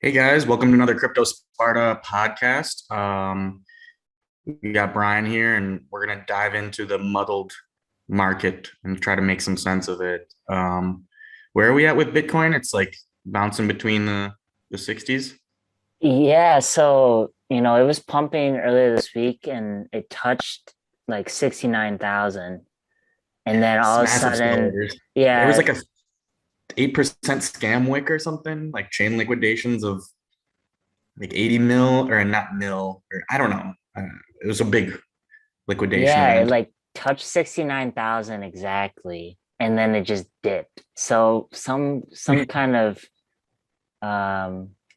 Hey guys, welcome to another Cryptosparta podcast. We got Brian here, and we're gonna dive into the muddled market and try to make some sense of it. Where are we at with Bitcoin? It's like bouncing between the 60s. Yeah, so it was pumping earlier this week and it touched like 69,000. And then It's all of a massive sudden, sellers. There was yeah, like a 8% scam wick or something, like chain liquidations of like 80 mil or not mil, or I don't know. It was a big liquidation yeah, it event. like touched 69,000 exactly. And then it just dipped. So some kind of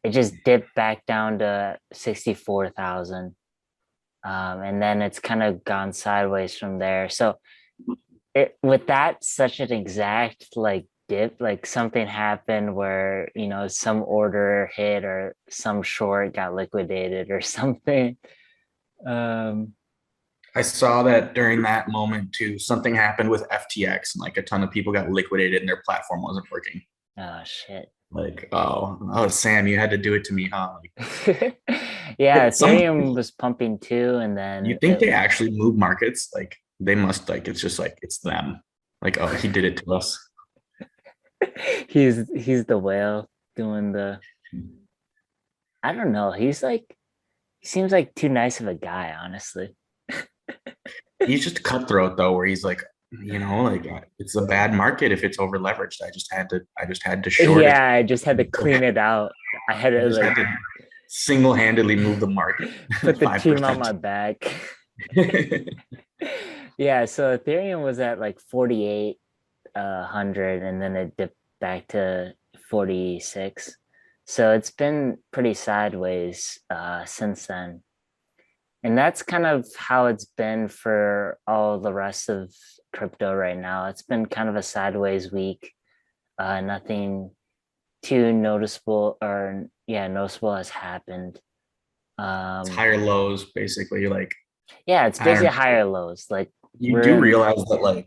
it just dipped back down to 64,000. And then it's kind of gone sideways from there. So with that such an exact like dip, like something happened where some order hit or some short got liquidated or something. um I saw that during that moment too, something happened with FTX and like a ton of people got liquidated and their platform wasn't working. oh shit. Like, oh, Sam, you had to do it to me, huh? Yeah, Like, some Ethereum was pumping too, and then you think they actually move markets? Like they must like it's just like it's them. Like, oh, he did it to us. he's the whale doing the, I don't know, he seems like too nice of a guy, honestly. He's just cutthroat though, where he's like, like it's a bad market if it's over leveraged. I just had to short it. Yeah, I just had to clean it out. I had I to just had like to single-handedly move the market put the team on 5%. my back. Yeah, so Ethereum was at like 48 hundred and then it dipped back to 46. So it's been pretty sideways since then. And that's kind of how it's been for all the rest of crypto right now. It's been kind of a sideways week. Nothing too noticeable or yeah, noticeable has happened. It's Um, higher lows, basically. Like, yeah, it's I don't basically know. higher lows. Like You we're do in, realize that, like,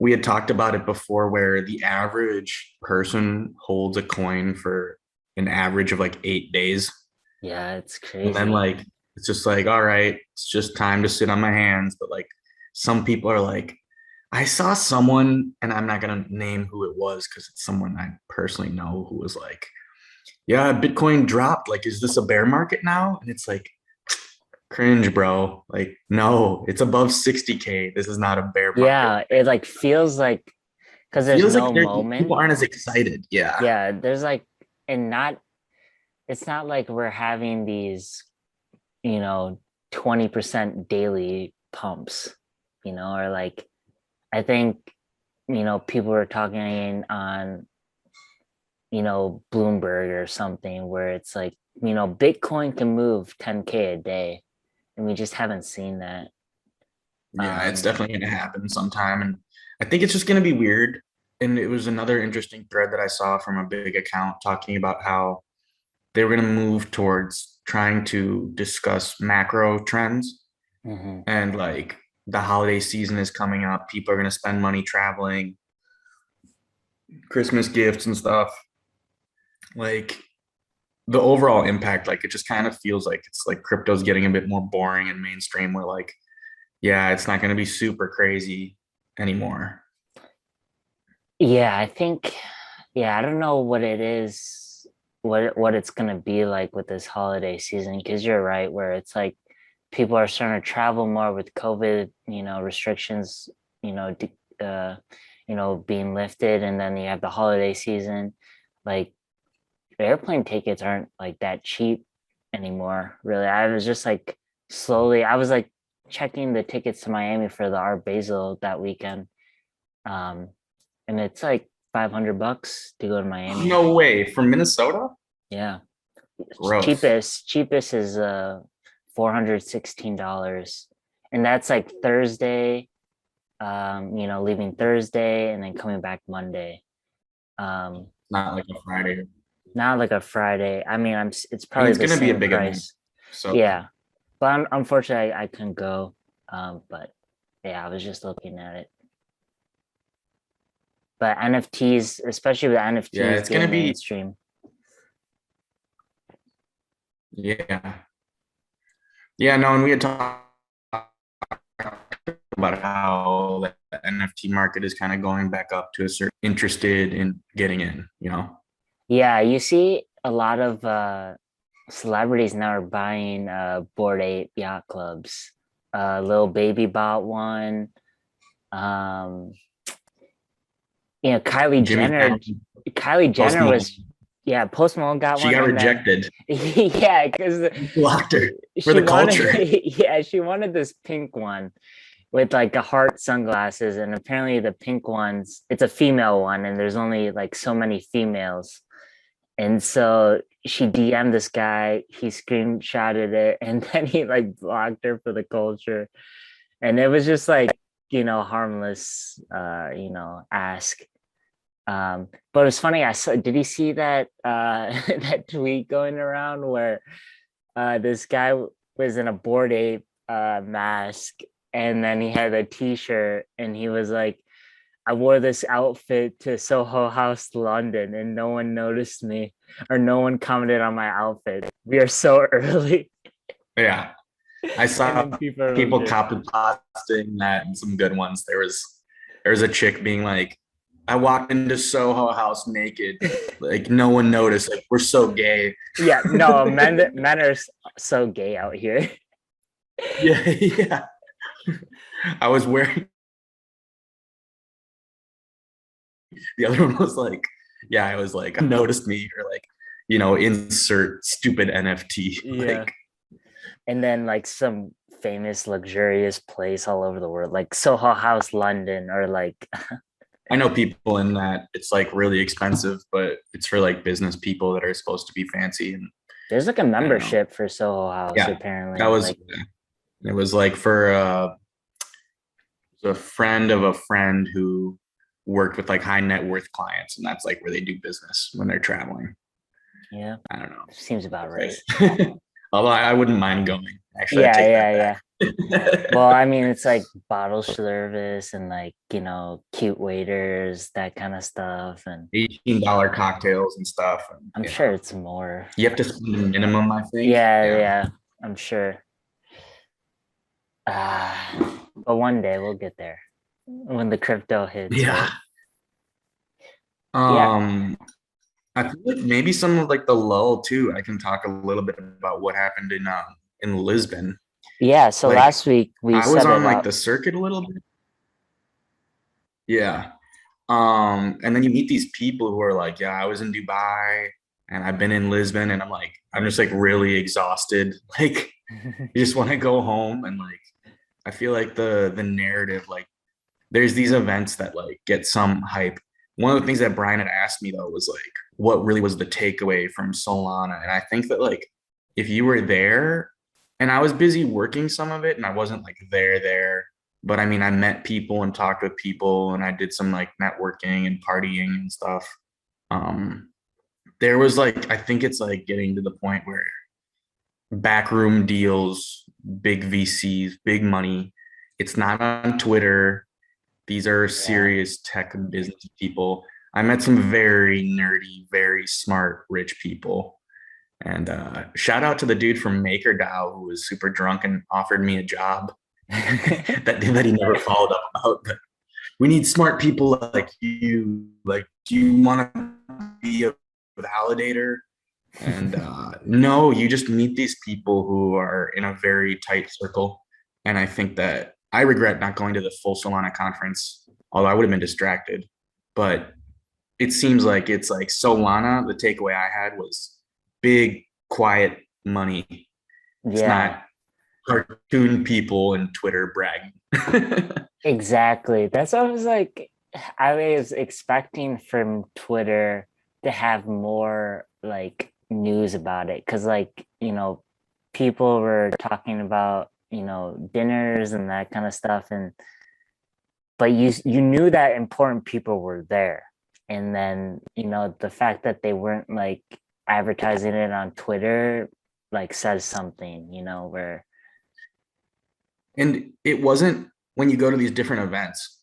we had talked about it before, where the average person holds a coin for an average of like 8 days. yeah, it's And then, crazy. like, it's just like, all right, it's just time to sit on my hands. But, like, some people are like, I saw someone, and I'm not going to name who it was because it's someone I personally know who was like, yeah, Bitcoin dropped. Like, is this a bear market now? And it's like, cringe, bro. Like, no, it's above 60K. This is not a bear market. Yeah, it like feels like It because there's feels like no people moment. aren't as excited. Yeah. Yeah, there's like, and not, it's not like we're having these, you know, 20% daily pumps, or like, I think, people were talking on, Bloomberg or something where it's like, Bitcoin can move 10K a day, and we just haven't seen that. Yeah, it's Um, definitely going to happen sometime. And I think it's just going to be weird. And it was another interesting thread that I saw from a big account talking about how they were going to move towards trying to discuss macro trends. mhm. And like the holiday season is coming up, people are going to spend money traveling, Christmas gifts and stuff. Like the overall impact, like it just kind of feels like it's like crypto's getting a bit more boring and mainstream, where like, yeah, it's not going to be super crazy anymore. Yeah, I think, yeah, I don't know what it is, what it's gonna be like with this holiday season, because you're right, where it's like people are starting to travel more with COVID, restrictions, you know, being lifted, and then you have the holiday season. Like airplane tickets aren't like that cheap anymore, really. I was just like I was like checking the tickets to Miami for the Art Basel that weekend. Um, and it's like $500 to go to Miami. No way. From Minnesota? Yeah. Gross. Cheapest is $416. And that's like Thursday, leaving Thursday and then coming back Monday. Um, Not like a Friday. Not like a Friday. I mean, it's I mean, probably it's the going to be a same big event. price. So Yeah. But unfortunately I couldn't go. But yeah, I was just looking at it. But NFTs, especially with yeah, NFTs it's going getting to be, mainstream. Yeah. Yeah, no, and we had talked about how the NFT market is kind of going back up to a certain interested in getting in, you know? Yeah, you see a lot of celebrities now are buying Bored Ape yacht clubs. Lil Baby bought one. Um, Jimmy Fallon, Kylie Post Jenner Malone, was, yeah, Post Malone got she one, got and then rejected. yeah, because Blocked her for she the wanted, culture. yeah, she wanted this pink one with like a heart sunglasses, and apparently the pink ones, it's a female one, and there's only like so many females. And so she DM'd this guy, he screenshotted it, and then he like blocked her for the culture. And it was just like, harmless, ask. But it was funny, I saw, did you see that that tweet going around where this guy was in a Bored Ape mask, and then he had a t-shirt, and he was like, I wore this outfit to Soho House, London, and no one noticed me, or no one commented on my outfit. We are so early. Yeah. I And saw then people are people legit. copy pasting that and some good ones. There was a chick being like, I walked into Soho House naked. Like no one noticed. Like we're so gay. Yeah, no, men are so gay out here. Yeah, yeah. I was wearing the other one was like, yeah, I was like, noticed me or like, insert stupid NFT. Yeah. Like And then like some famous luxurious place all over the world, like Soho House, London, or like I know people in that it's like really expensive, but it's for like business people that are supposed to be fancy. And there's like a I don't know. membership for Soho House Yeah. That apparently. was Like, it was like for a friend of a friend who worked with like high net worth clients, and that's like where they do business when they're traveling. yeah, I don't know. seems about right. Place. Although I wouldn't mind going. Actually, I Yeah, take yeah, that yeah. back. Well, I mean, it's like bottle service and like, cute waiters, that kind of stuff. And $18 cocktails and stuff. And, I'm sure it's more. you have to spend a minimum, I think. Yeah, Yeah. yeah, I'm sure. But one day we'll get there when the crypto hits, Yeah. right? Yeah. Um, I feel like maybe some of like the lull too. I can talk a little bit about what happened in Lisbon. Yeah. So Like last week we I was set on it like up. the circuit a little bit. Yeah. And then you meet these people who are like, yeah, I was in Dubai and I've been in Lisbon, and I'm just like really exhausted. Like you just want to go home. And like I feel like the narrative, like there's these events that like get some hype. One of the things that Brian had asked me though was like, what really was the takeaway from Solana? And I think that like if you were there, and I was busy working some of it and I wasn't like there, but I mean I met people and talked with people and I did some like networking and partying and stuff. Um, there was like I think it's like getting to the point where backroom deals, big VCs, big money. It's not on Twitter. These are Yeah. serious tech and business people. I met some very nerdy, very smart, rich people. And shout out to the dude from MakerDAO who was super drunk and offered me a job that he never followed up about. But we need smart people like you. Like, do you want to be a validator? And no, you just meet these people who are in a very tight circle. And I think that I regret not going to the full Solana conference, although I would have been distracted. But it seems like it's like Solana, the takeaway I had was big, quiet money. It's Yeah, not cartoon people and Twitter bragging. exactly. That's what I was like. I was expecting from Twitter to have more like news about it, because like, people were talking about, dinners and that kind of stuff, and but you knew that important people were there. And then, the fact that they weren't like advertising it on Twitter like says something, where And it wasn't when you go to these different events,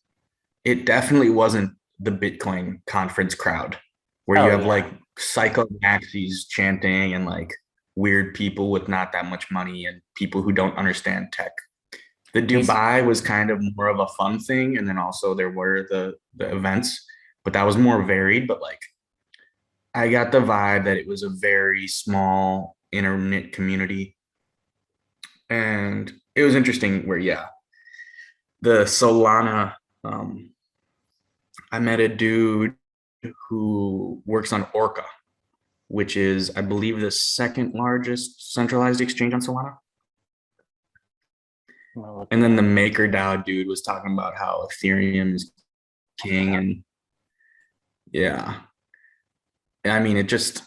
it definitely wasn't the Bitcoin conference crowd where you oh have yeah. like psycho maxis chanting and like weird people with not that much money and people who don't understand tech. The Bas- Dubai was kind of more of a fun thing, and then also there were the events, but that was more varied. But like I got the vibe that it was a very small internet community, and it was interesting. Where yeah, the Solana, um, I met a dude who works on Orca, which is I believe the second largest centralized exchange on Solana. And then the MakerDAO dude was talking about how Ethereum is king, and yeah, I mean, it just,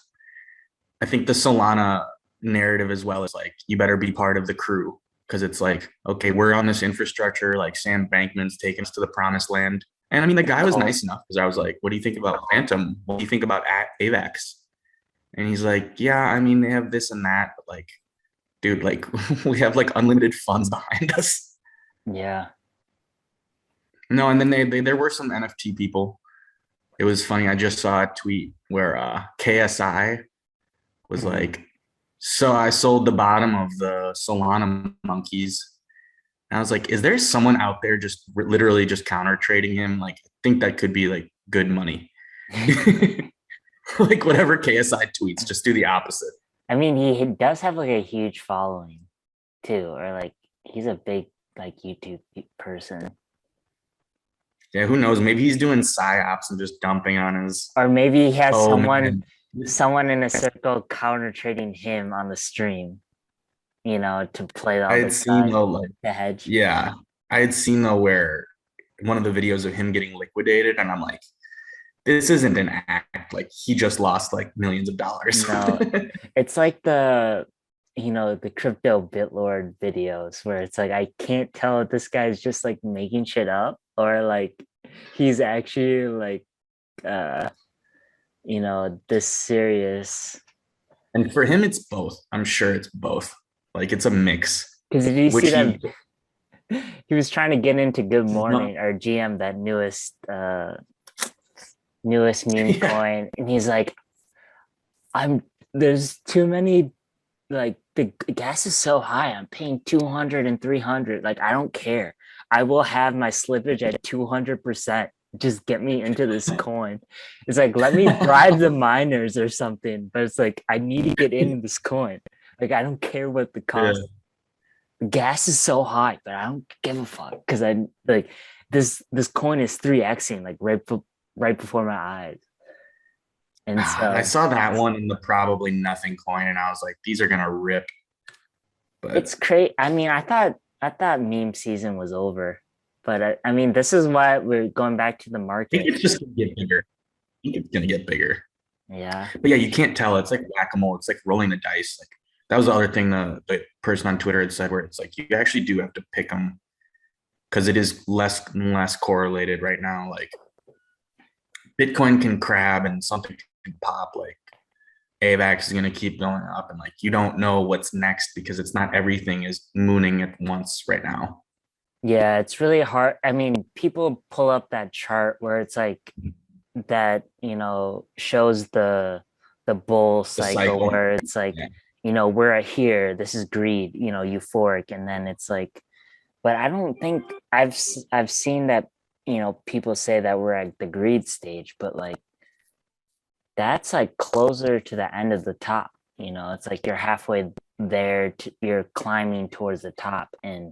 I think the Solana narrative as well is like, you better be part of the crew because it's like, okay, we're on this infrastructure, like Sam Bankman's taking us to the promised land. And I mean, the guy was nice enough because I was like, what do you think about Phantom? What do you think about AVAX? And he's like, yeah, I mean, they have this and that, but like, dude, like, we have like unlimited funds behind us. Yeah. No, and then there were some NFT people. It was funny. I just saw a tweet where KSI was like, so I sold the bottom of the Solana monkeys. And I was like, is there someone out there just literally just counter trading him? Like, I think that could be like good money. Like whatever KSI tweets, just do the opposite. I mean, he does have like a huge following too, or like he's a big like YouTube person. Yeah, who knows? Maybe he's doing psyops and just dumping on his. Or maybe he has Oh man, someone in a circle counter trading him on the stream, to play the I other had seen side, though, like, the hedge. yeah, I had seen though where one of the videos of him getting liquidated, and I'm like, this isn't an act. Like he just lost like millions of dollars. No, it's like the crypto bitlord videos where it's like I can't tell if this guy's just like making shit up or like he's actually like this serious. And for him, it's both. I'm sure it's both. Like it's a mix, Because did you see which that he he was trying to get into Good no, Morning or GM, that newest meme yeah. coin, and he's like, there's too many, like the gas is so high, I'm paying 200 and 300. Like I don't care, I will have my slippage at 200%, just get me into this coin. It's like, let me bribe the miners or something, but it's like I need to get in this coin. Like I don't care what the Yeah. cost. The gas is so high, but I don't give a fuck because I like this coin is 3xing like right before my eyes. And I so saw that one in the probably nothing coin, and I was like, these are gonna rip. But it's crazy. I mean, I thought meme season was over, but I mean, this is why we're going back to the I think market. it's just gonna get bigger. I think it's gonna get bigger. Yeah. But yeah, you can't tell. It's like whack-a-mole. It's like rolling the dice. Like that was the other thing the person on Twitter had said, where it's like you actually do have to pick them because it is less and less correlated right now. Like Bitcoin can crab and something can pop. Like AVAX is going to keep going up, and like you don't know what's next because it's not everything is mooning at once right now. Yeah, it's really hard. I mean, people pull up that chart where it's like that, shows the bull The cycle cycle. where it's like, Yeah. we're at here, this is greed, euphoric, and then it's like, but I don't think I've seen that, people say that we're at the greed stage, but like that's like closer to the end of the top. It's like you're halfway there, you're climbing towards the top, and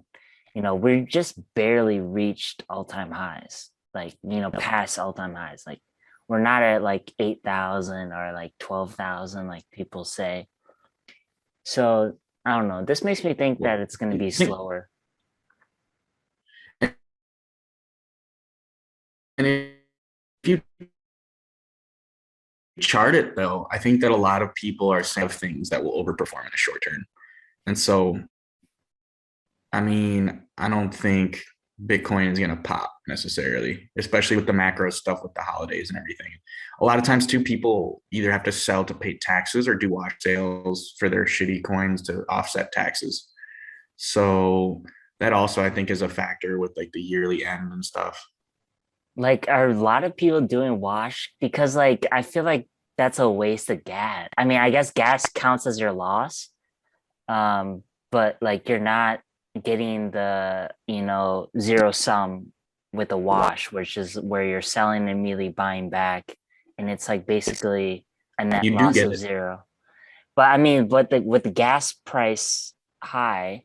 we just barely reached all-time highs, like past all-time highs. Like we're not at like 8,000 or like 12,000 like people say. So I don't know, this makes me think that it's going to be slower. And if you chart it though, I think that a lot of people are saying things that will overperform in the short term. And so, I mean, I don't think Bitcoin is going to pop necessarily, especially with the macro stuff with the holidays and everything. A lot of times, too, people either have to sell to pay taxes or do wash sales for their shitty coins to offset taxes. So that also, I think, is a factor with like the yearly end and stuff. Like, are a lot of people doing wash? Because like I feel like that's a waste of gas. I mean, I guess gas counts as your loss, but like you're not getting the zero sum with a wash, which is where you're selling and immediately buying back, and it's like basically a net You do loss get of it. zero. But I mean, with the gas price high,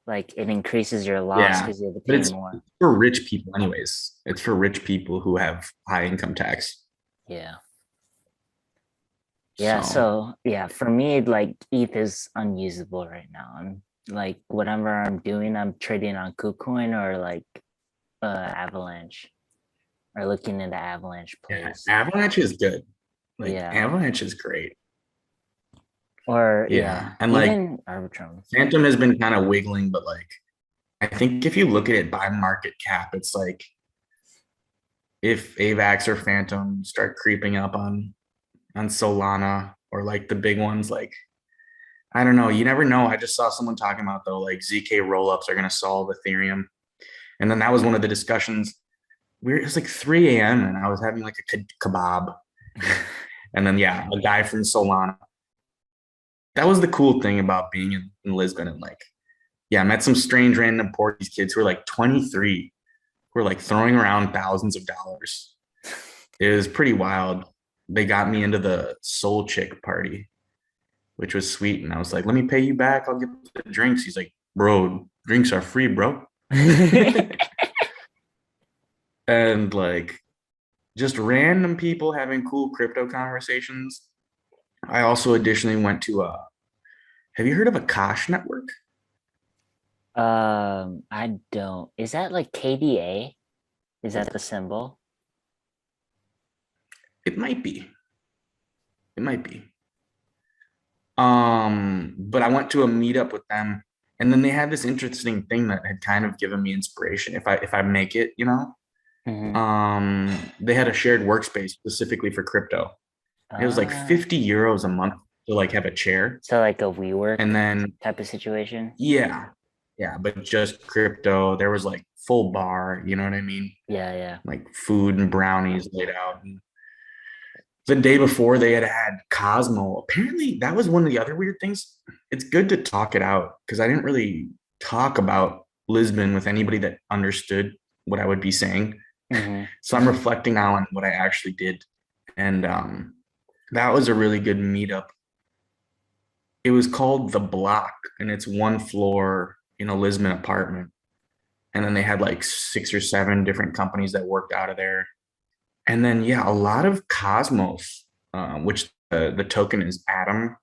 like it increases your loss Yeah. because you have to But pay it's more. for rich people anyways. It's for rich people who have high income tax. Yeah. Yeah, So so yeah, for me, like ETH is unusable right now. I'm like whatever I'm doing, I'm trading on KuCoin or like Avalanche or looking into Avalanche yeah, plays. Avalanche is good. Like Yeah. Avalanche is great. Or yeah, Yeah. And like even Arbitrum. Phantom has been kind of wiggling, but like I think if you look at it by market cap, it's like if AVAX or Phantom start creeping up on Solana or like the big ones, like I don't know. You never know. I just saw someone talking about though, like ZK rollups are going to solve Ethereum, and then that was one of the discussions. It was like 3 a.m. and I was having like a kebab, and then yeah, a guy from Solana. That was the cool thing about being in Lisbon and like yeah, I met some strange random Portuguese kids who were like 23, who were like throwing around thousands of dollars. It was pretty wild. They got me into the Soul Chick party, which was sweet. And I was like, let me pay you back. I'll get the drinks. He's like, bro, drinks are free, bro. And like just random people having cool crypto conversations. I also additionally went to have you heard of Akash Network? I don't. Is that like KDA? Is that the symbol? It might be. It might be. But I went to a meetup with them, and then they had this interesting thing that had kind of given me inspiration. If I make it, Mm-hmm. they had a shared workspace specifically for crypto. It was like Uh, 50 euros a month to like have a chair. so like a WeWork And then type of situation. yeah, yeah, but just crypto. There was like full bar, you know what I mean? Yeah, yeah. Like food and brownies laid out. And the day before they had had Cosmo. Apparently, that was one of the other weird things. It's good to talk it out because I didn't really talk about Lisbon with anybody that understood what I would be saying. Mm-hmm. So I'm reflecting now on what I actually did. And that was a really good meetup. It was called The Block, and it's one floor in a Lisbon apartment. And then they had like 6 or 7 different companies that worked out of there. And then, yeah, a lot of Cosmos, which the token is Atom,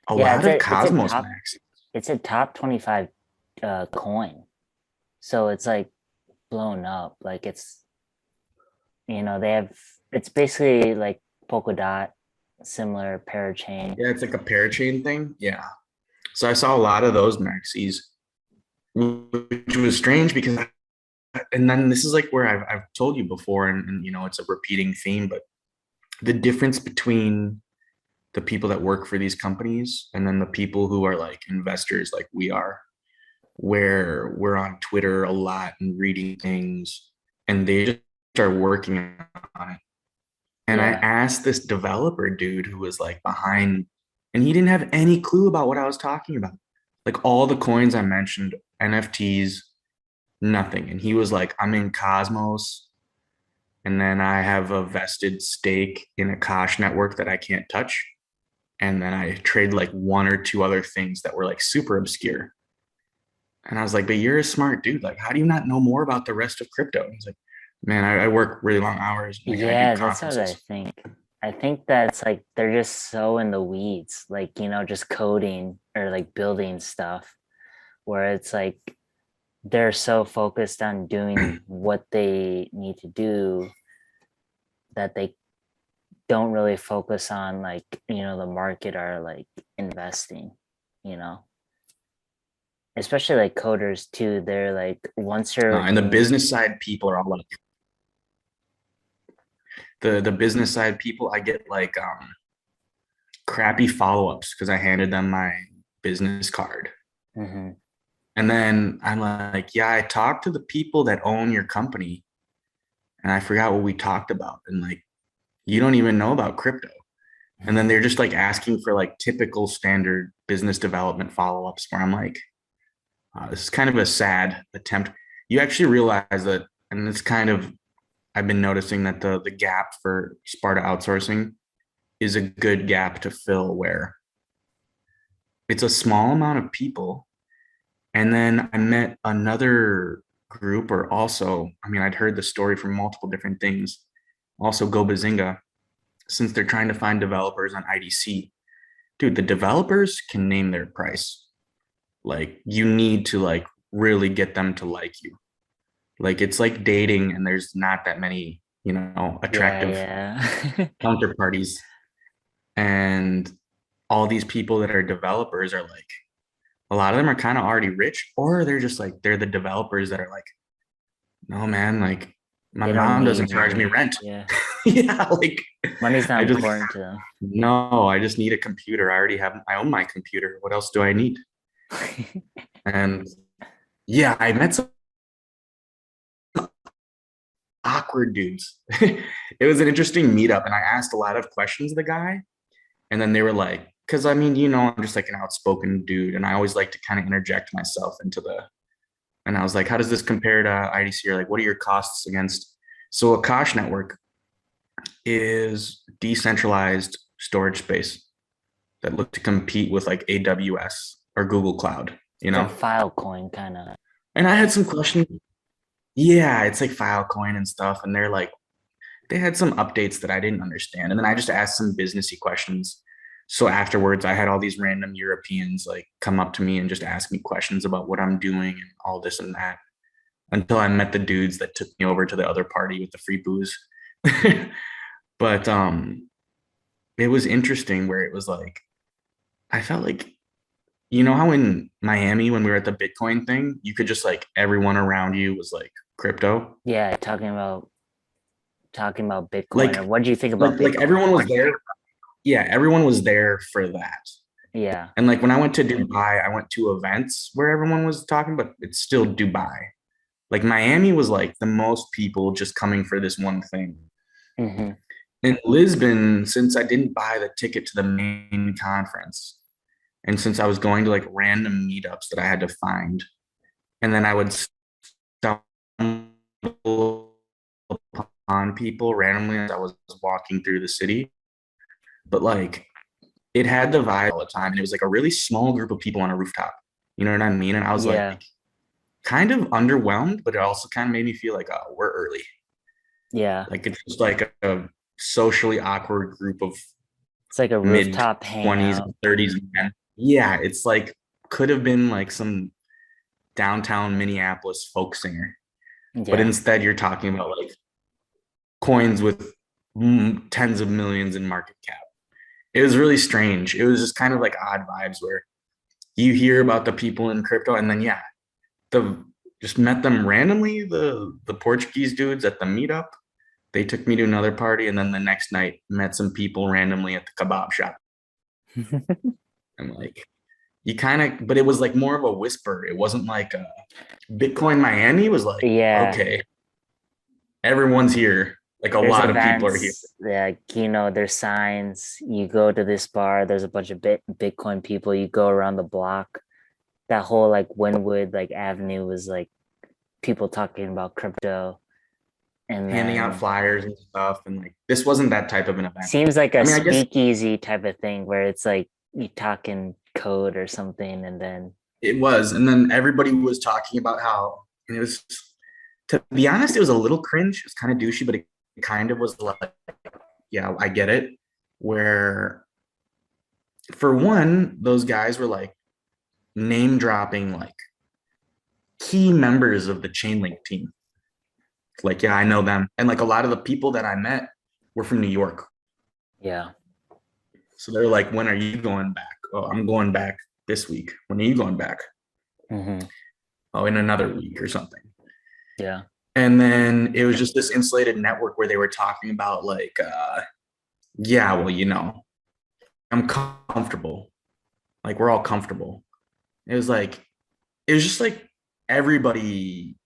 a Yeah, lot of Cosmos max. it's a top 25 coin. So it's like blown up. Like they have it's basically like Polkadot, similar parachain. Yeah, it's like a parachain thing. Yeah. So I saw a lot of those maxis, which was strange because, and then this is like where I've told you before, and it's a repeating theme, but the difference between the people that work for these companies and then the people who are like investors like we are, where we're on Twitter a lot and reading things and they just are working on it. And I Yeah. asked this developer dude who was like behind, and he didn't have any clue about what I was talking about. Like all the coins I mentioned, NFTs, nothing. And he was like, I'm in Cosmos, and then I have a vested stake in Akash Network that I can't touch. And then I trade like 1 or 2 other things that were like super obscure. And I was like, but you're a smart dude. Like, how do you not know more about the rest of crypto? And he's like, man, I work really long hours. Like, I do Yeah, that's what I conferences. think. I think that's like they're just so in the weeds, like, just coding or like building stuff where it's like they're so focused on doing what they need to do that they don't really focus on like, the market or like investing, you know, especially like coders too. They're like, once you're And the in, business side people are all like the business side people. I get like crappy follow-ups because I handed them my business card. Mhm. And then I'm like, yeah, I talked to the people that own your company and I forgot what we talked about. And like, you don't even know about crypto. And then they're just like asking for like typical standard business development follow-ups where I'm like, this is kind of a sad attempt. You actually realize that, and it's kind of, I've been noticing that the gap for Sparta outsourcing is a good gap to fill where it's a small amount of people. And then I met another group, or also, I mean, I'd heard the story from multiple different things. Also, Go Bazinga, since they're trying to find developers on IDC, dude, the developers can name their price. Like, you need to like really get them to like you. Like, it's like dating, and there's not that many, Yeah, attractive yeah. counterparties. And all these people that are developers are like, a lot of them are kind of already rich, or they're just like, they're the developers that are like, no, man, like my They don't mom need doesn't charge me money. rent. Yeah. Yeah, like Money's not I just, important to them. no, I just need a computer. I own my computer. What else do I need? And yeah, I met some awkward dudes. It was an interesting meetup, and I asked a lot of questions of the guy, and then they were like, because I mean, I'm just like an outspoken dude, and I always like to kind of interject myself into the. And I was like, how does this compare to IDC? Or like, what are your costs against? So Akash Network is decentralized storage space that look to compete with like AWS or Google Cloud, you It's like know? Filecoin kind of. And I had some questions. Yeah, it's like Filecoin and stuff. And they had some updates that I didn't understand. And then I just asked some businessy questions. So afterwards, I had all these random Europeans like come up to me and just ask me questions about what I'm doing and all this and that until I met the dudes that took me over to the other party with the free booze. But it was interesting where it was like I felt like how in Miami when we were at the Bitcoin thing, you could just like everyone around you was like crypto. Yeah, talking about Bitcoin, or Like what do you think like about like Bitcoin? everyone was there. Yeah, everyone was there for that. Yeah. And like when I went to Dubai, I went to events where everyone was talking, but it's still Dubai. Like Miami was like the most people just coming for this one thing. Hmm. In Lisbon, since I didn't buy the ticket to the main conference, and since I was going to like random meetups that I had to find, and then I would stumble upon people randomly as I was walking through the city. But like it had the vibe all the time, and it was like a really small group of people on a rooftop. You know what I mean? And I was like Yeah. kind of underwhelmed, but it also kind of made me feel like, oh, we're early. Yeah. Like it's just like a socially awkward group of It's like a mid rooftop 20s hangout. and 30s men. Yeah, it's like could have been like some downtown Minneapolis folk singer, but Yeah. instead you're talking about like coins with tens of millions in market cap. It was really strange. It was just kind of like odd vibes where you hear about the people in crypto, and then yeah, the just met them randomly, the Portuguese dudes at the meetup. They took me to another party, and then the next night met some people randomly at the kebab shop. I'm like, you kind of, but it was like more of a whisper. It wasn't like Bitcoin Miami was like, Yeah. okay, everyone's here. Like a There's lot of people are here. events, like, there's signs. You go to this bar, there's a bunch of Bitcoin people. You go around the block. That whole like Wynwood like avenue was like people talking about crypto. And Handing out then flyers and stuff. And like, this wasn't that type of an event. seems like a I mean, I guess speakeasy type of thing where it's like you talk in code or something, and then it was. And then everybody was talking about how, and it was, to be honest, it was a little cringe. It was kind of douchey, but it kind of was like, yeah, I get it. Where, for one, those guys were like name dropping like key members of the Chainlink team. Like, yeah, I know them. And like a lot of the people that I met were from New York. yeah. So they're like, when are you going back? Oh, I'm going back this week. When are you going back? Hmm. Oh, in another week or something. Yeah. And then it was just this insulated network where they were talking about like, yeah, well, I'm comfortable. Like we're all comfortable. It was like, it was just like everybody,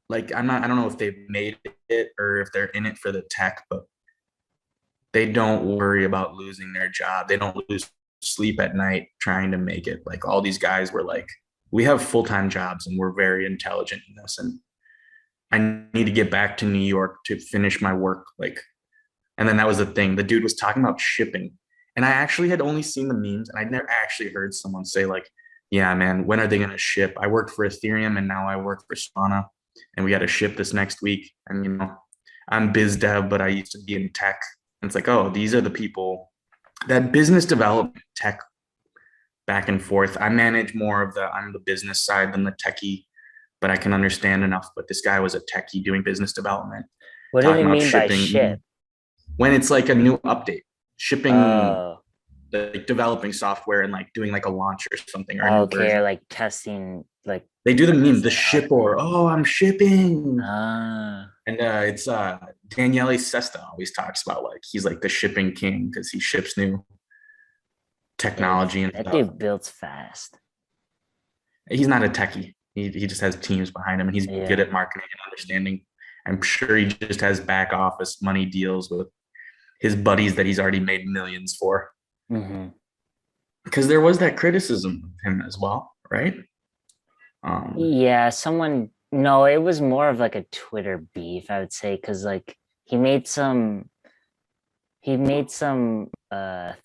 like I don't know if they've made it or if they're in it for the tech, but they don't worry about losing their job. They don't lose sleep at night trying to make it. Like all these guys were like, we have full-time jobs and we're very intelligent in this. And I need to get back to New York to finish my work. Like, and then that was the thing. The dude was talking about shipping. And I actually had only seen the memes and I'd never actually heard someone say, like, yeah, man, when are they going to ship? I worked for Ethereum and now I work for Solana and we got to ship this next week. And, I'm biz dev, but I used to be in tech. And it's like, oh, these are the people that business development tech back and forth. I manage more of I'm the business side than the techie, but I can understand enough. But this guy was a techie doing business development, What did he talking about mean by shipping ship? when it's like a new update, shipping, Oh, like developing software and like doing like a launch or something or a new okay, version. or like testing, like They do the meme, the testing out. ship or oh, I'm shipping. Ah, And it's Daniele Sesta always talks about like he's like the shipping king because he ships new dude, technology and that stuff. dude builds fast. He's not a techie. He just has teams behind him and he's good Yeah. at marketing and understanding. I'm sure he just has back office money deals with his buddies that he's already made millions for. Mm-hmm. Because there was that criticism of him as well, right? Um, Yeah, someone, no, it was more of like a Twitter beef, I would say, because like he made some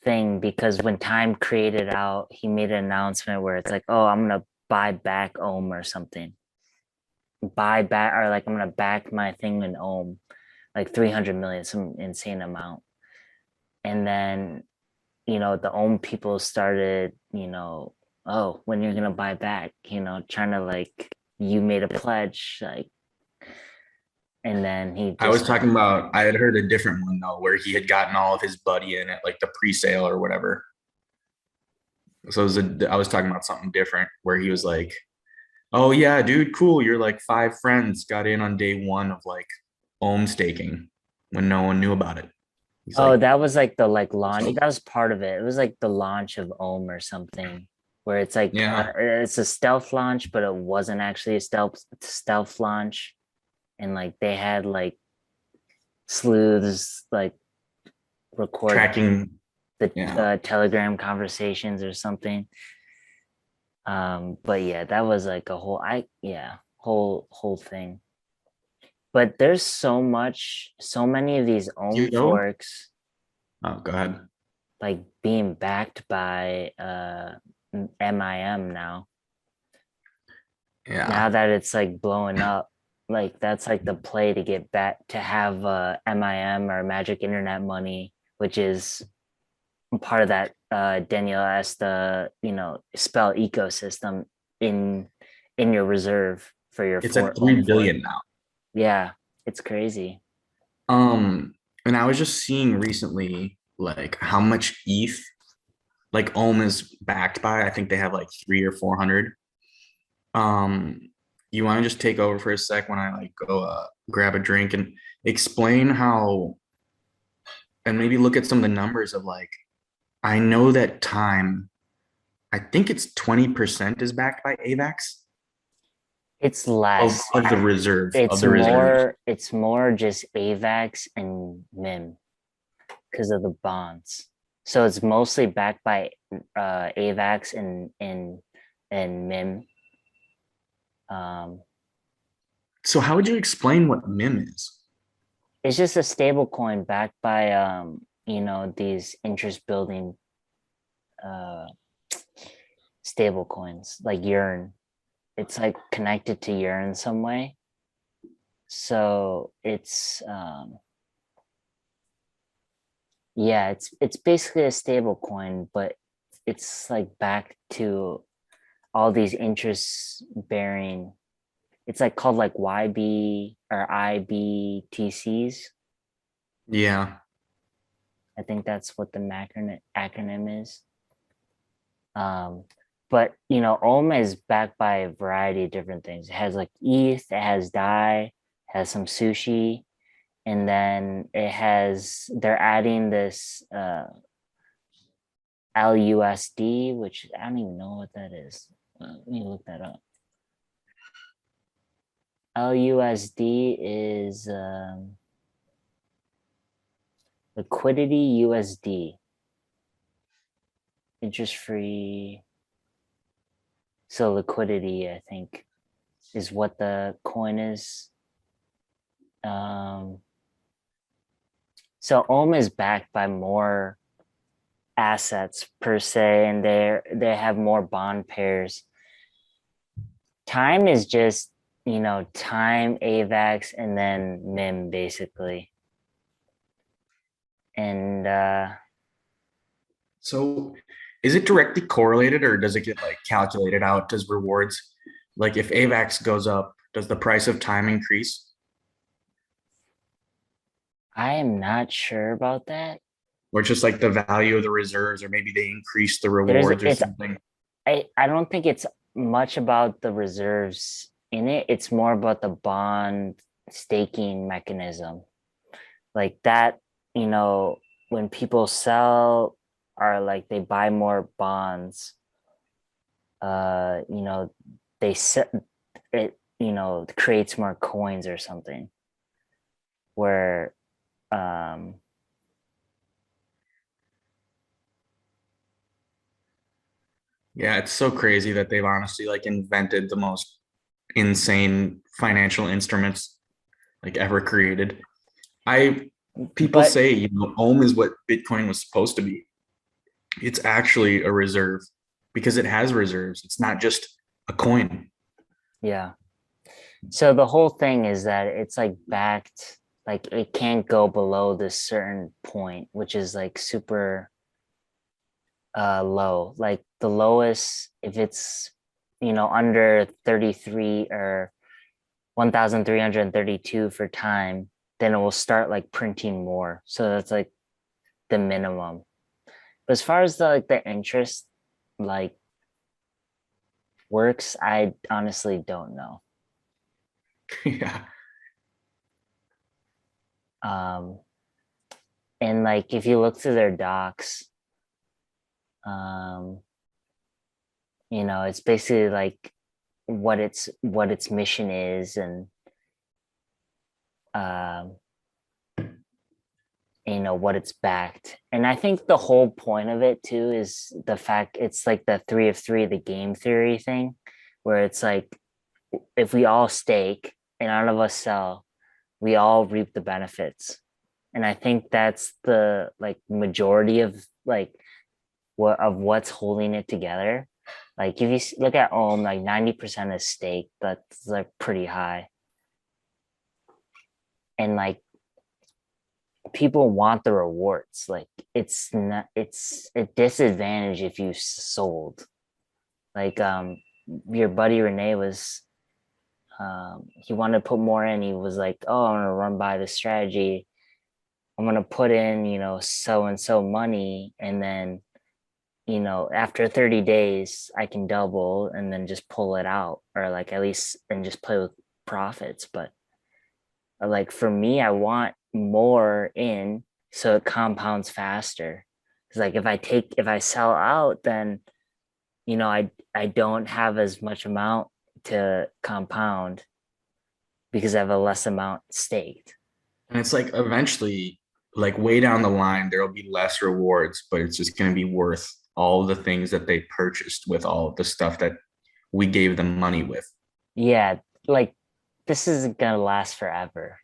thing because when Time created out, he made an announcement where it's like, oh, I'm gonna buy back Ohm or something. Buy back or like I'm gonna back my thing in Ohm, like 300 million, some insane amount. And then, the Ohm people started, oh, when you're gonna buy back, trying to like you made a pledge, like, and then he I was just talking about, I had heard a different one though, where he had gotten all of his buddy in at like the pre-sale or whatever. So I was talking about something different where he was like, oh yeah, dude, cool. You're like five friends got in on day one of like ohm staking when no one knew about it. He's Oh, like, that was like the like launch. That was part of it. It was like the launch of Ohm or something, where it's like yeah, it's a stealth launch, but it wasn't actually a stealth launch, and like they had like sleuths like record tracking. the Yeah. Telegram conversations or something. But yeah, that was like a whole thing. But there's so many of these Ohm You know? forks Oh, go ahead. like being backed by MIM now. Now Yeah. that it's like blowing up, like that's like the play to get back to have MIM or Magic Internet Money, which is part of that Daniel Esta, spell ecosystem in in your reserve for your It's at for Ohm 3 fork. billion now. Yeah, it's crazy. Um, and I was just seeing recently like how much ETH like Ohm is backed by. I think they have like three or 400. Um, you want to just take over for a sec when I like go grab a drink and explain how, and maybe look at some of the numbers of like, I know that time, I think it's 20% is backed by AVAX It's less. of the reserve, of It's the reserves. more just AVAX and MIM because of the bonds. So it's mostly backed by AVAX and MIM. Um, So how would you explain what MIM is? it's just a stable coin backed by these interest building uh stable coins like Yearn. It's like connected to Yearn some way. So it's yeah, it's basically a stable coin, but it's like back to all these interest bearing. It's like called like YB or IBTCs. Yeah. I think that's what the acronym is. Um, but Ohm is backed by a variety of different things. It has like ETH, it has DAI, has some sushi, and then they're adding this LUSD, which I don't even know what that is. Let me look that up. LUSD is Liquidity USD, interest free. So liquidity, I think, is what the coin is. Um, so Ohm is backed by more assets per se, and they have more bond pairs. Time is just, time, AVAX, and then MIM basically. And So is it directly correlated or does it get like calculated out as rewards? Like if AVAX goes up, does the price of time increase? I am not sure about that. Or just like the value of the reserves, or maybe they increase the There's rewards or it's something? I don't think it's much about the reserves in it. It's more about the bond staking mechanism. Like that, you know, when people sell or like they buy more bonds, uh, you know, they set it, creates more coins or something where um Yeah, it's so crazy that they've honestly like invented the most insane financial instruments like ever created. I People but say, Ohm is what Bitcoin was supposed to be. It's actually a reserve because it has reserves. It's not just a coin. yeah. So the whole thing is that it's like backed, like it can't go below this certain point, which is like super low. Like the lowest, if it's under 33 or 1,332 for time, then it will start like printing more. So that's like the minimum. But as far as the interest like works, I honestly don't know. Yeah. Um, and like if you look through their docs, um, it's basically like what its mission is, and um, what it's backed. And I think the whole point of it too is the fact it's like the three of three, the game theory thing, where it's like if we all stake and none of us sell, we all reap the benefits. And I think that's the like majority of like what's holding it together. Like if you look at Ohm, like 90% is stake, that's like pretty high. And like people want the rewards. Like it's a disadvantage if you sold. Like your buddy Renee was he wanted to put more in. He was like, oh, I'm gonna run by the strategy. I'm gonna put in, so and so money, and then after 30 days I can double and then just pull it out, or like at least and just play with profits. But like for me, I want more in so it compounds faster. Because like if I sell out, then I don't have as much amount to compound because I have a less amount staked. And it's like eventually, like way down the line, there will be less rewards, but it's just going to be worth all the things that they purchased with all of the stuff that we gave them money with. Yeah, like this isn't gonna last forever,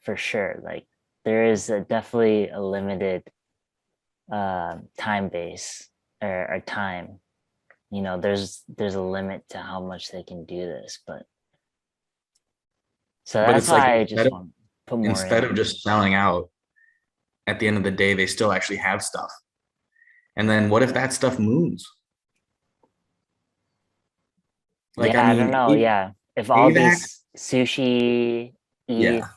for sure. Like there is definitely a limited time base or time. There's a limit to how much they can do this, but so But that's it's like why I just want to put more instead of in. just selling out, at the end of the day, they still actually have stuff. And then what if that stuff moons? Like, I Yeah, I don't mean, know. Yeah, if all AVAC, these sushi, ETH, yeah.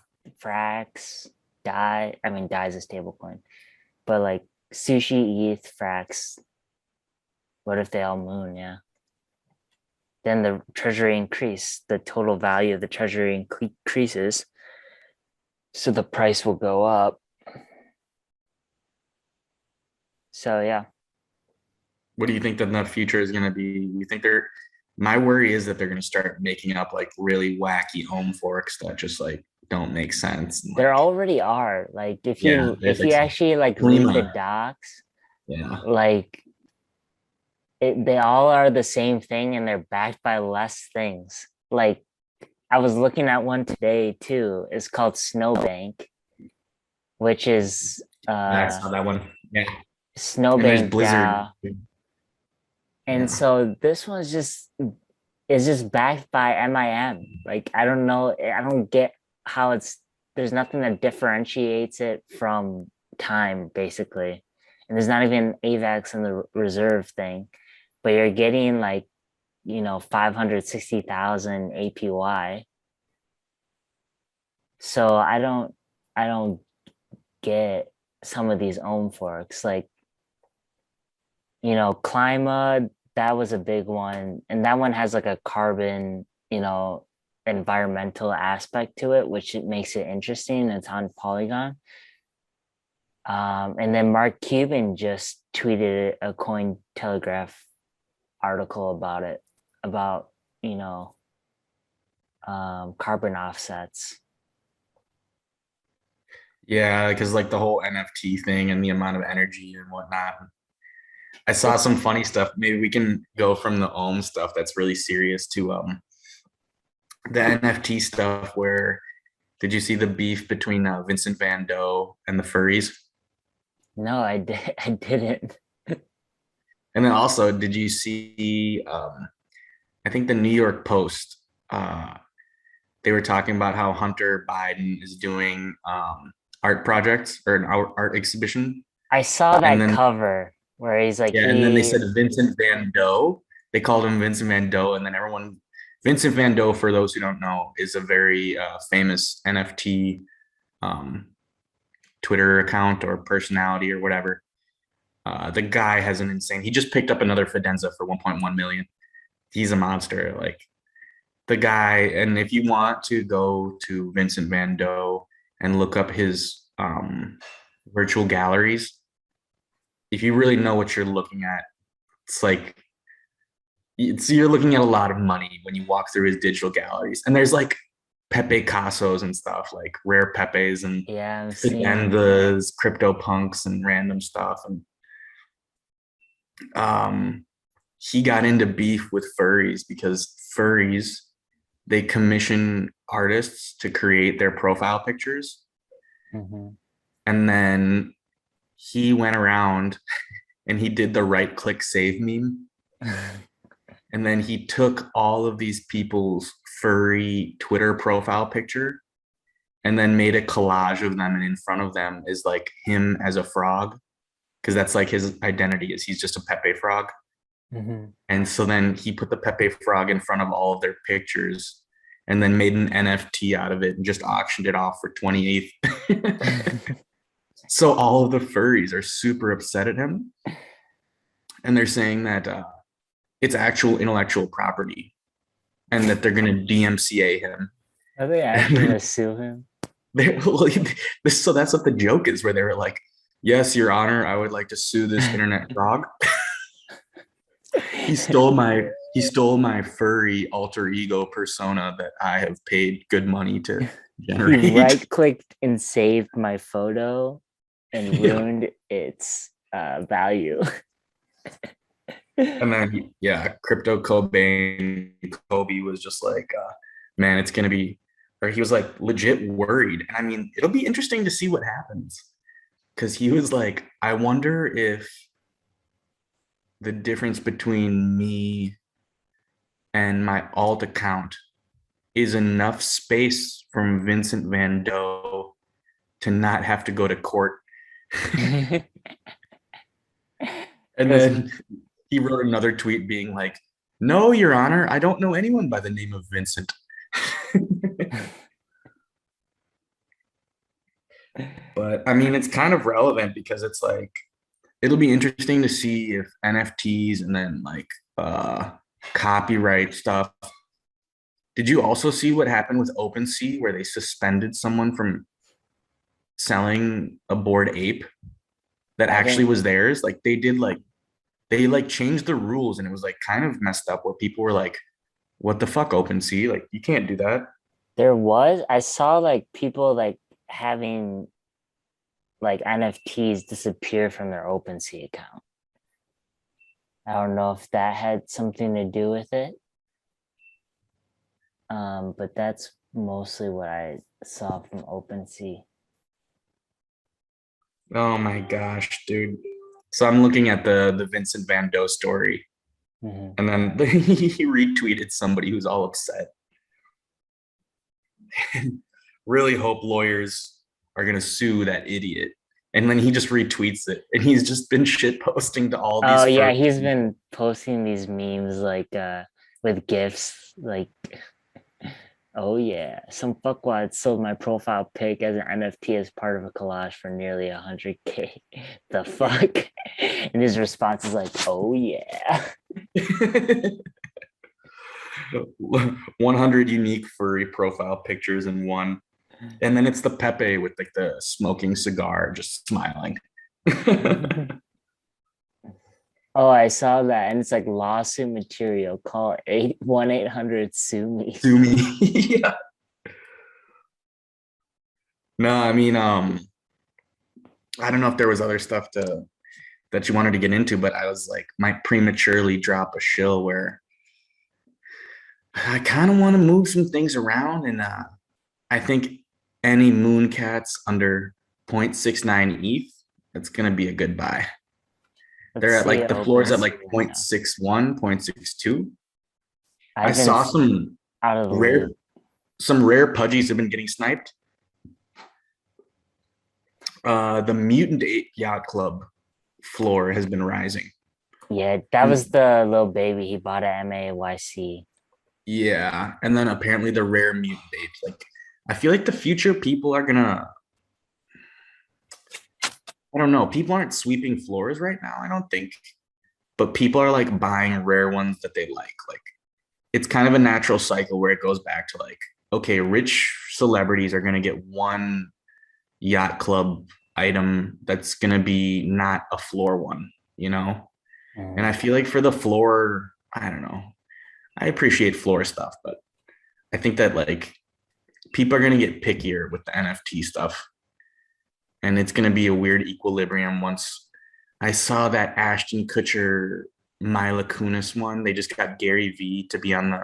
Frax, die. I mean, die is a stable coin, but like sushi, ETH, Frax. What if they all moon? Yeah, then the treasury increase, the total value of the treasury increases, so the price will go up. So yeah, What do you think that the future is going to be? You think My worry is that they're going to start making up like really wacky home forks that just like don't make sense. And There like, already are. Like yeah, there's if like you some actually like read the Prima. docs, Yeah. like they all are the same thing and they're backed by less things. Like I was looking at one today too. It's called Snowbank, which is I saw that one. Yeah. And there's Snowbank Blizzard. DAO. And Yeah. so this one's just is just backed by MIM. Like I don't know, I don't get how it's there's nothing that differentiates it from time basically. And there's not even AVAX in the reserve thing, but you're getting like, 560,000 APY. So I don't get some of these ohm forks. Like, Clima, that was a big one. And that one has like a carbon, environmental aspect to it, which it makes it interesting. It's on Polygon. And then Mark Cuban just tweeted a Coin Telegraph article about it, about, carbon offsets. Yeah, because like the whole NFT thing and the amount of energy and whatnot. I saw It, some funny stuff. Maybe we can go from the Ohm stuff that's really serious to the NFT stuff where did you see the beef between Vincent Van Gogh and the furries? no, I didn't. And then also, did you see I think the New York Post they were talking about how Hunter Biden is doing art projects or an art exhibition. I saw And that then cover where he's like yeah, and then they said Vincent Van Gogh. They called him Vincent Van Gogh, and then everyone Vincent Van Gogh, for those who don't know, is a very famous NFT um, Twitter account or personality or whatever. The guy has an insane. He just picked up another Fidenza for 1.1 million. He's a monster. Like the guy, and if you want to go to Vincent Van Gogh and look up his virtual galleries, if you really know what you're looking at, it's like you're looking at a lot of money when you walk through his digital galleries. And there's like Pepe Casos and stuff, like rare Pepes and yeah, I'm seeing Fidenzas, crypto punks and random stuff. And um he got into beef with furries because furries they commission artists to create their profile pictures. Mhm. And then he went around and he did the right click save meme. And then he took all of these people's furry Twitter profile picture and then made a collage of them. And in front of them is like him as a frog, because that's like his identity is he's just a Pepe frog. Mhm. And so then he put the Pepe frog in front of all of their pictures and then made an NFT out of it and just auctioned it off for 28th. So all of the furries are super upset at him. And they're saying that it's actual intellectual property and that they're going to DMCA him. Are they actually gonna sue him? Well, so that's what the joke is, where they were like, "Yes, Your Honor, I would like to sue this internet frog. He stole my furry alter ego persona that I have paid good money to He generate." right clicked and saved my photo and Yeah. ruined its value. And then yeah, crypto Kobe was just like, man, it's gonna be, or he was like legit worried. And I mean, it'll be interesting to see what happens. Cause he was like, I wonder if the difference between me and my alt account is enough space from Vincent Van Gogh to not have to go to court. And Because then he wrote another tweet being like, no, Your Honor, I don't know anyone by the name of Vincent. But I mean, it's kind of relevant because it's like, it'll be interesting to see if NFTs and then like uh, copyright stuff. Did you also see what happened with OpenSea where they suspended someone from selling a bored ape that I actually didn't was theirs? Like they did like they like changed the rules and it was like kind of messed up where people were like What the fuck, OpenSea? Like, you can't do that. I saw like people like having like NFTs disappear from their OpenSea account. I don't know if that had something to do with it. But that's mostly what I saw from OpenSea. Oh my gosh, dude. So I'm looking at the Vincent Van Gogh story, Mhm. and then he retweeted somebody who's all upset. Really hope lawyers are gonna sue that idiot. And then he just retweets it, and he's just been shit posting to all Oh these yeah, first he's people. been posting these memes like with gifs like oh yeah, some fuckwad sold my profile pic as an NFT as part of a collage for nearly 100K. The fuck? And his response is like, oh yeah. 100 unique furry profile pictures in one. And then it's the Pepe with like the smoking cigar, just smiling. Oh, I saw that, and it's like lawsuit material. Call 81800 sue me. Sue me. Yeah. No, I mean, I don't know if there was other stuff to that you wanted to get into, but I was like, might prematurely drop a shill where I kind of want to move some things around, and I think any Mooncats under 0.69 ETH, it's gonna be a good buy. Let's They're at see like the floors at OpenSea like right now. 0.61, 0.62. I I've been saw out of the rare loop. some rare pudgies have been getting sniped. The Mutant Ape Yacht Club floor has been rising. Yeah, that was And the little baby he bought at MAYC. yeah, and then apparently the rare mutant apes. Like, I feel like the future people are gonna. I don't know. People aren't sweeping floors right now. I don't think, but people are like buying rare ones that they like. Like, it's kind of a natural cycle where it goes back to like, okay, rich celebrities are gonna get one yacht club item that's gonna be not a floor one, you know. And Mhm. I feel like for the floor, I don't know. I appreciate floor stuff, but I think that like people are going to get pickier with the NFT stuff. And it's going to be a weird equilibrium once I saw that Ashton Kutcher Mila Kunis one. They just got Gary V to be on the,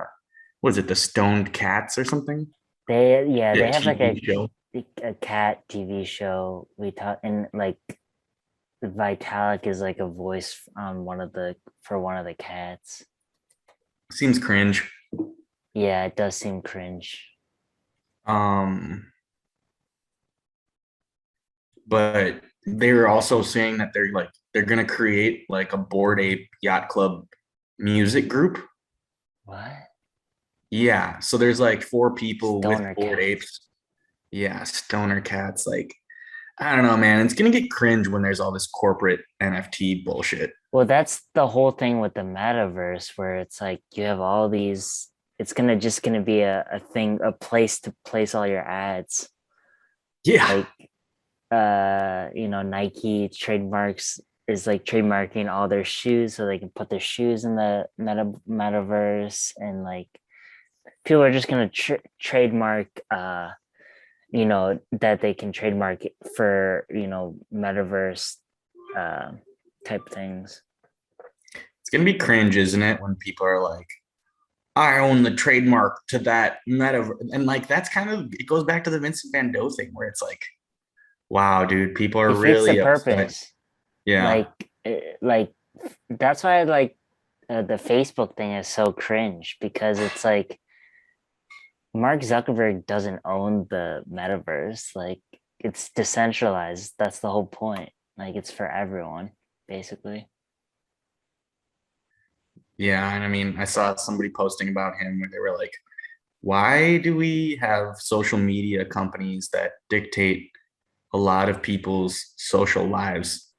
what is it, the Stoned Cats or something? They Yeah, have like TV show. a cat TV show. We talk and like Vitalik is like a voice on one of the for one of the cats. Seems cringe. Yeah, it does seem cringe. Um, but they were also saying that they're gonna create like a Bored Ape Yacht Club music group. What? Yeah, so there's like four people with Stoner Bored cats. Apes. Yeah, stoner cats. Like, I don't know, man. It's gonna get cringe when there's all this corporate NFT bullshit. Well, that's the whole thing with the metaverse, where it's like you have all these. It's gonna be a thing, a place to place all your ads. Yeah, Like Nike trademarks is like trademarking all their shoes so they can put their shoes in the metaverse, and like people are just gonna trademark that they can trademark it for metaverse uh type things. it's gonna be cringe, isn't it? When people are like, "I own the trademark to that meta," and like that's kind of it goes back to the Vincent Van Gogh thing, where it's like, "Wow, dude, people are Defeats the really upset." purpose. Yeah, Like like that's why like the Facebook thing is so cringe, because it's like Mark Zuckerberg doesn't own the metaverse. Like it's decentralized. That's the whole point. Like it's for everyone, basically. yeah, and I mean, I saw somebody posting about him where they were like, "Why do we have social media companies that dictate a lot of people's social lives?"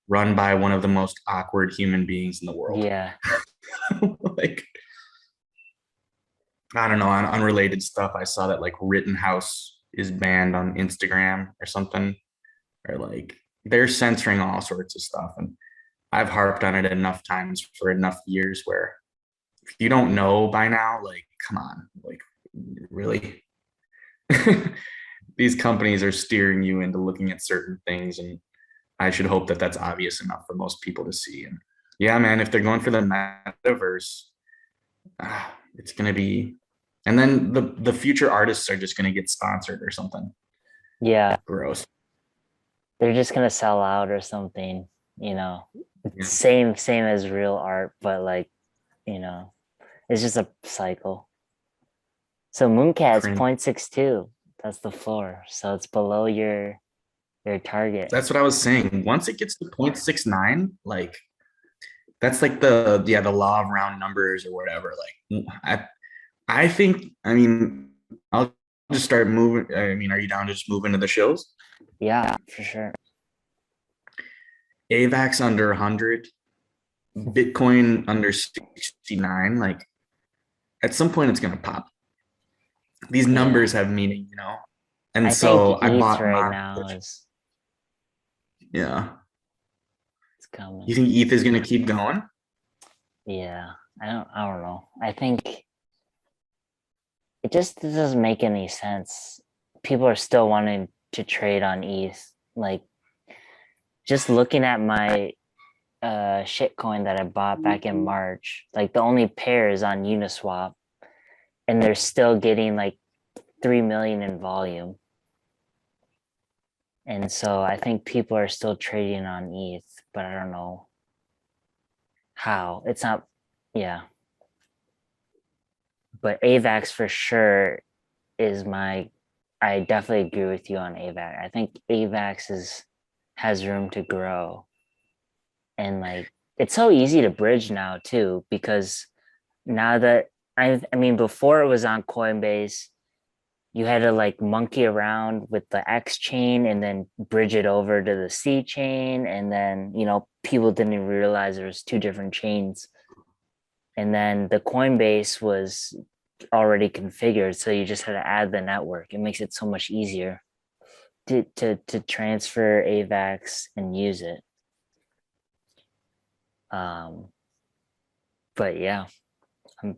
Run by one of the most awkward human beings in the world. Yeah. Like, I don't know, on unrelated stuff, I saw that like Rittenhouse is banned on Instagram or something, or like they're censoring all sorts of stuff. And I've harped on it enough times for enough years where if you don't know by now, like, come on, like, really? These companies are steering you into looking at certain things, and I should hope that that's obvious enough for most people to see. And yeah, man, if they're going for the metaverse, it's gonna be, and then the future artists are just gonna get sponsored or something. Yeah, Gross. they're just gonna sell out or something, you know. Yeah. Same as real art, but like, you know, it's just a cycle. So Mooncats Cringe. 0.62. That's the floor. So it's below your target. That's what I was saying. Once it gets to 0.69, like that's like the law of round numbers or whatever. Like I think, I mean, I'll just start moving. I mean, are you down to just move into the shows? Yeah, for sure. AVAX under 100, Bitcoin under 69. Like at some point, it's gonna pop. These Yeah. numbers have meaning, you know. And I think so I ETH bought right my, now is yeah. it's coming. You think ETH is gonna keep going? Yeah. I don't know. I think it just doesn't make any sense. People are still wanting to trade on ETH. Like just looking at my shitcoin that I bought back in March, like the only pair is on Uniswap and they're still getting like 3 million in volume. And so I think people are still trading on ETH, but I don't know how. It's not, yeah. But AVAX for sure is I definitely agree with you on AVAX. I think AVAX has room to grow. And like, it's so easy to bridge now too, because now that I mean, before it was on Coinbase, you had to like monkey around with the X chain and then bridge it over to the C chain. And then, people didn't even realize there was two different chains. And then the Coinbase was already configured. So you just had to add the network. It makes it so much easier to transfer AVAX and use it. But yeah, I'm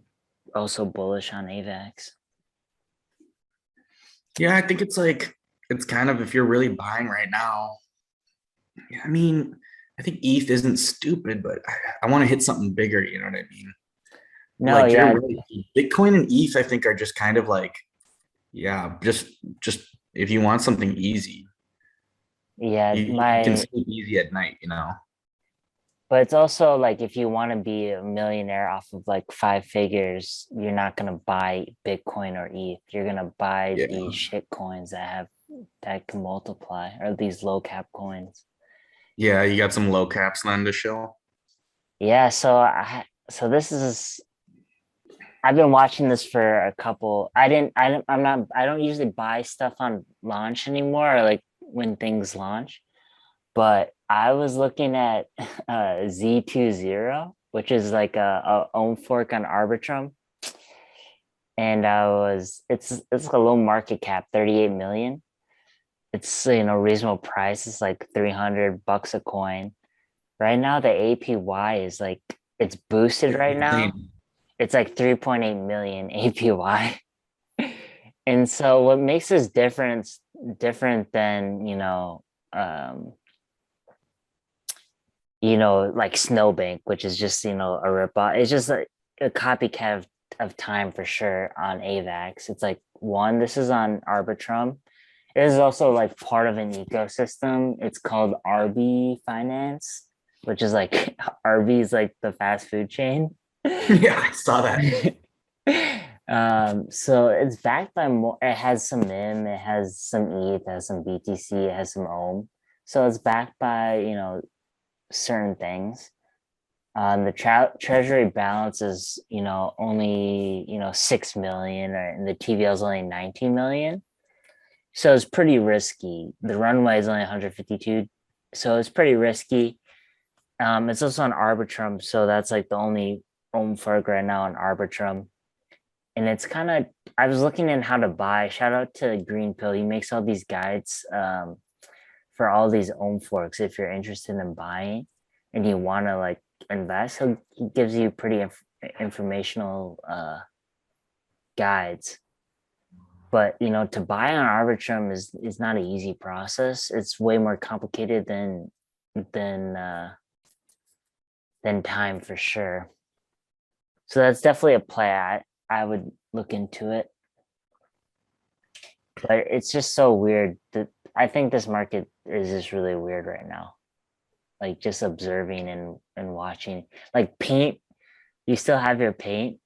also bullish on AVAX. Yeah, I think it's like it's kind of if you're really buying right now. I mean, I think ETH isn't stupid, but I want to hit something bigger. You know what I mean? No, Like you're yeah, right. Bitcoin and ETH, I think, are just kind of like, yeah, just if you want something easy, yeah, you can sleep easy at night. but it's also like if you want to be a millionaire off of like 5 figures, you're not gonna buy Bitcoin or ETH. You're gonna buy Yeah, these shit coins that can multiply, or these low cap coins. yeah. You got some low caps then to show. Yeah, so this is I've been watching this for a couple. I don't usually buy stuff on launch anymore, or like when things launch. But I was looking at Z20, which is like a own fork on Arbitrum, and it's a low market cap, 38 million. It's reasonable price. It's like $300 a coin. Right now, the APY is like it's boosted right now. Insane. It's like 3.8 million APY. And so what makes this different than, um, like Snowbank, which is just, a ripoff. It's just a copycat of time for sure on AVAX. It's like one, this is on Arbitrum. It is also like part of an ecosystem. It's called RB Finance, which is like Arby's like the fast food chain. Yeah, I saw that. So it's backed by more. It has some MIM, it has some ETH, it has some BTC, it has some OHM. So it's backed by certain things. The treasury balance is only 6 million, and the TVL is only 19 million. So it's pretty risky. The runway is only 152, so it's pretty risky. It's also on Arbitrum, so that's like the only own fork right now on Arbitrum. And it's kind of I was looking in how to buy. Shout out to Green Pill. He makes all these guides for all these own forks. If you're interested in buying and you want to like invest, he gives you pretty informational guides. But to buy on Arbitrum is not an easy process. It's way more complicated than time for sure. So that's definitely a play. I would look into it. But it's just so weird that I think this market is just really weird right now. Like just observing and watching. Like paint, you still have your paint?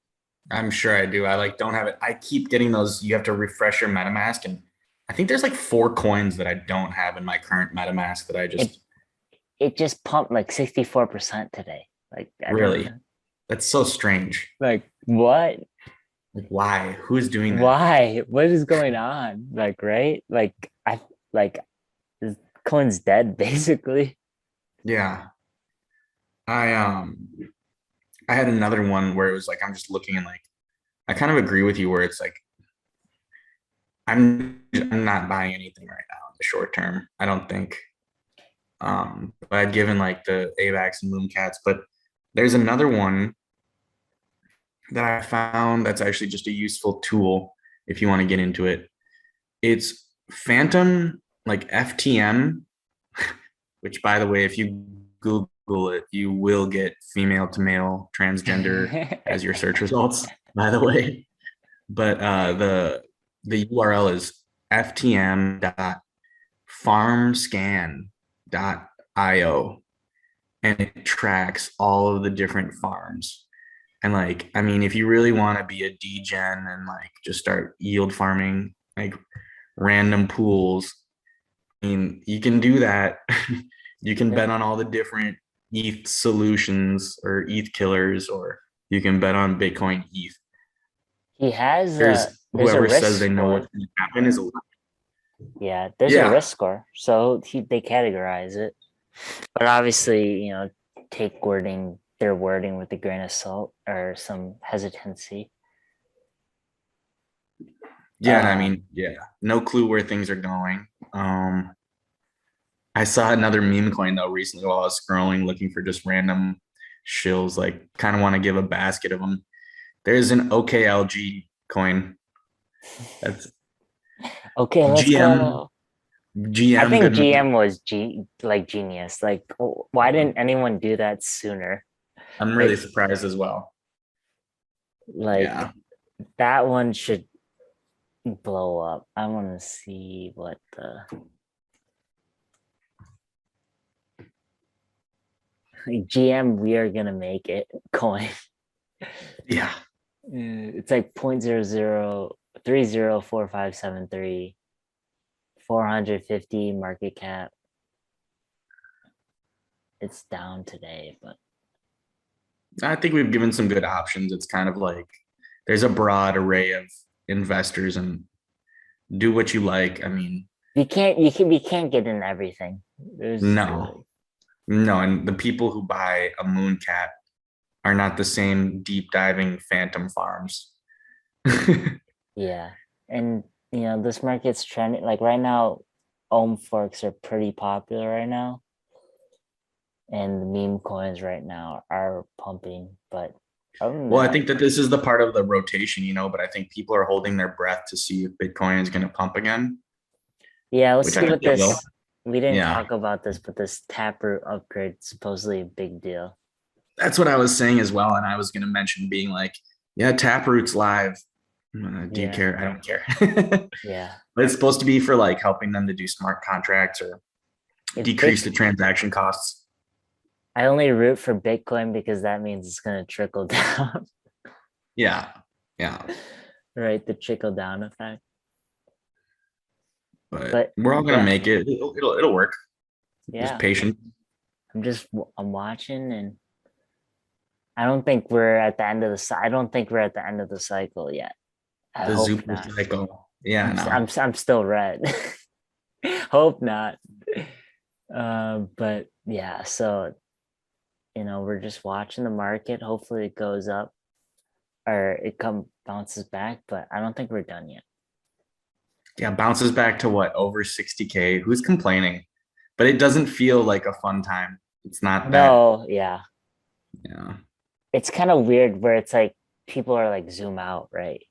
I'm sure I do. I like don't have it. I keep getting those. You have to refresh your MetaMask, and I think there's like 4 coins that I don't have in my current MetaMask that I just It just pumped like 64% today. Like I don't really. know. That's so strange. Like what? Like, why? Who's doing that? Why? What is going on? Like, right? Like this coin's dead basically. Yeah. I I had another one where it was like I'm just looking and like I kind of agree with you where it's like I'm not buying anything right now in the short term. I don't think. But I'd given like the AVAX and Mooncats, but there's another one that I found that's actually just a useful tool if you want to get into it. It's Phantom, like FTM, which by the way, if you Google it, you will get female to male transgender as your search results, by the way. But the URL is ftm.farmscan.io and it tracks all of the different farms. And like, I mean, if you really want to be a degen and like just start yield farming like random pools, I mean, you can do that. You can bet on all the different ETH solutions or ETH killers, or you can bet on Bitcoin ETH. He has There's there's a whoever risk says they know score. what's going to happen is a Yeah, there's a yeah. risk score. So they categorize it. But obviously, take their wording with a grain of salt or some hesitancy. Yeah, and I mean, yeah, no clue where things are going. I saw another meme coin though recently while I was scrolling, looking for just random shills. Like, kind of want to give a basket of them. There's an OKLG coin. That's Okay, let's GM. go. I GM think Goodman. GM was genius. Like, why didn't anyone do that sooner? I'm really Like, surprised as well. like Yeah. that one should blow up. I want to see what the GM we are gonna make it coin. Yeah. It's like 0.00304573, 450 market cap. It's down today, but I think we've given some good options. It's kind of like there's a broad array of investors and do what you like. I mean, we can't get in everything. There's no, no. And the people who buy a Mooncat are not the same deep diving phantom farms. yeah. And this market's trending like right now, ohm forks are pretty popular right now. And the meme coins right now are pumping, but Well, I think that this is the part of the rotation, but I think people are holding their breath to see if Bitcoin is going to pump again, yeah, let's which I see think what it will. this. We didn't Yeah. talk about this, but this Taproot upgrade is supposedly a big deal. That's what I was saying as well. And I was going to mention being like, yeah, Taproot's live. Do you care? I don't care. Yeah. But it's supposed to be for like helping them to do smart contracts or decrease the transaction costs. I only root for Bitcoin because that means it's going to trickle down. Yeah. Yeah. Right. The trickle down effect. But we're all going to make it. It'll work. Yeah. Just patient. I'm watching and I don't think we're at the end of the cycle yet. I hope Super not. cycle. Yeah. I'm still red. Hope not. But yeah, so we're just watching the market. Hopefully it goes up or it bounces back, but I don't think we're done yet. Yeah, bounces back to what, over 60K? Who's complaining? But it doesn't feel like a fun time. It's not that. No, yeah. Yeah. it's kind of weird where it's like people are like zoom out, right?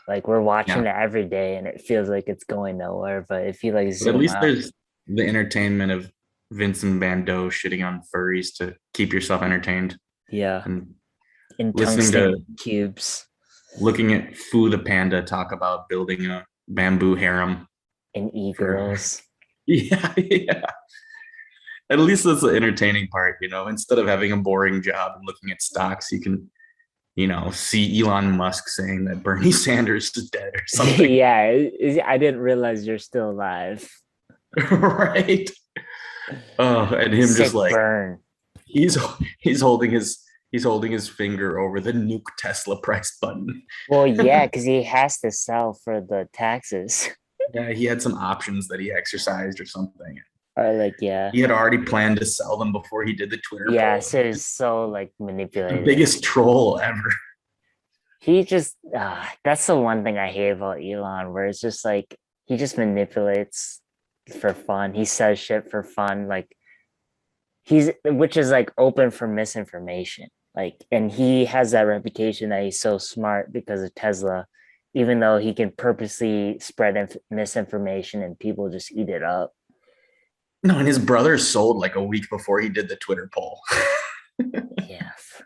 Like we're watching Yeah. it every day and it feels like it's going nowhere. But if you like But at zoom least out, there's the entertainment of Vincent Van Gogh shitting on furries to keep yourself entertained yeah, and in listening to tungsten cubes looking at Fu the panda talk about building a bamboo harem and for e-girls. yeah, yeah. At least that's the entertaining part, instead of having a boring job and looking at stocks, you can, see Elon Musk saying that Bernie Sanders is dead or something. Yeah, I didn't realize you're still alive. Right. Oh, and him just Sick like burn. he's he's holding his he's holding his finger over the nuke Tesla price button. Well, yeah, because he has to sell for the taxes. Yeah, he had some options that he exercised or something. Or like, yeah. He had already planned to sell them before he did the Twitter Yeah, poll. so it's so like The manipulated. biggest troll ever. He just that's the one thing I hate about Elon, where it's just like he just manipulates for fun. He says shit for fun. Like he's which is like open for misinformation. Like and he has that reputation that he's so smart because of Tesla, even though he can purposely spread misinformation and people just eat it up. No, and his brother sold like a week before he did the Twitter poll. Yes.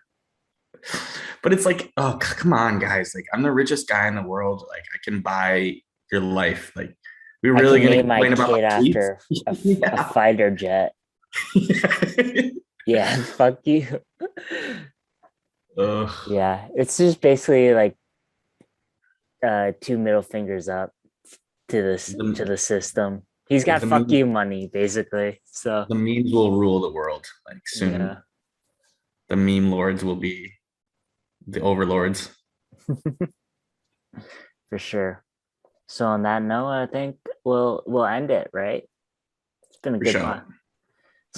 But it's like, oh, come on, guys. Like, I'm the richest guy in the world. Like, I can buy your life. Like, we're I really can going to name my complain about kid my tweets? after a Yeah. fighter jet. Yeah, fuck you. Ugh. Yeah, it's just basically like two middle fingers up to this to The, the system. He's got the, fuck meme, you money basically. So the memes will rule the world. Like, soon, yeah, the meme lords will be the overlords. for sure. So on that note, I think we'll end it, right? It's been a For good sure. one.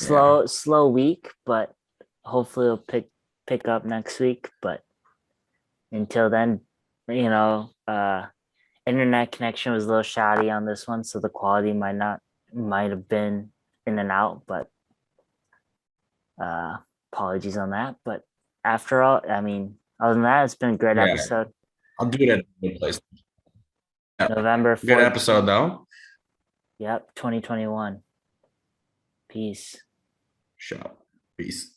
Yeah. Slow week, but hopefully it'll pick up next week. But until then, you know, internet connection was a little shoddy on this one, so the quality might have been in and out, but apologies on that. But after all, I mean, other than that, it's been a great Yeah. episode. I'll do it at a good place. Yeah. November Good 4th. episode, though. Yep, 2021. Peace. Shut up. Peace.